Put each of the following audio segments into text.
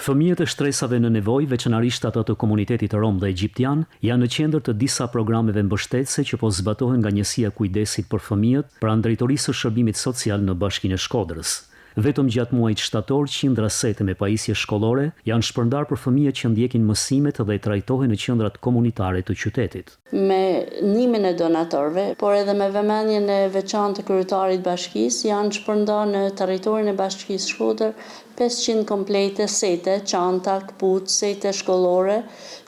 Fëmijët e shtresave në nevojë, veçanërisht ato të komunitetit rom dhe egjiptian, janë në qendër të disa programeve mbështetëse që po zbatohen nga Njësia Kujdesit për Fëmijët pranë Drejtorisë së Shërbimit Social në Bashkinë e Shkodrës. Vetëm gjatë muajit shtator, qindra sete me pajisje shkollore janë shpërndar për fëmijët që ndjekin mësimet dhe trajtohen në qendrat komunitare të qytetit. Me ndihmën e donatorëve, por edhe me vëmendjen e veçantë të kryetarit bashkisë, janë shpërndar në territorin e Bashkisë Shkodër 500 komplete sete, çanta, kputë, sete shkollore,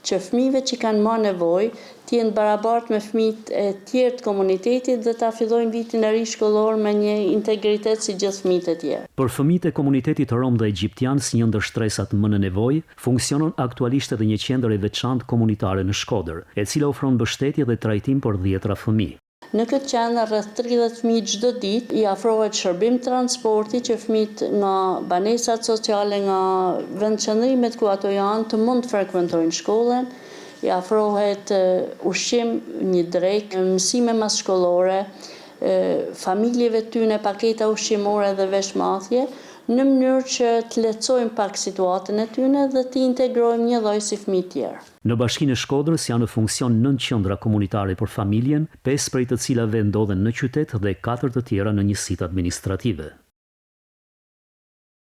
që fëmijëve që kanë më nevojë të jenë barabartë me fëmijët e tjerë të komunitetit dhe ta fillojnë vitin e ri shkollor me një integritet si gjithë fëmijët e tjerë. Për fëmijët e komunitetit rom dhe egjiptian, si një ndër shtresat më në nevojë, funksionon aktualisht edhe një qendër e veçantë komunitare në Shkodër, e cila ofron mbështetje dhe trajtim për 10 fëmijë. Në këtë qendër rreth 30 fëmijë çdo ditë i afrohet shërbim transporti që fëmijët nga banesat sociale, nga vendqëndrimet ku ato janë të mund të frekuentojnë shkollën, i afrohet ushqim, një drekë, mësime masshkollore, familjeve tyne paketa ushqimore dhe veshmathje, në mënyrë që të lehtësojmë pak situatën e tyne dhe të integrojmë një lloj si fëmijë tjerë. Në Bashkinë e Shkodrës janë në funksion 9 qendra komunitare për familjen, 5 prej të cilave ndodhen në qytet dhe 4 të tjera në njësitë administrative.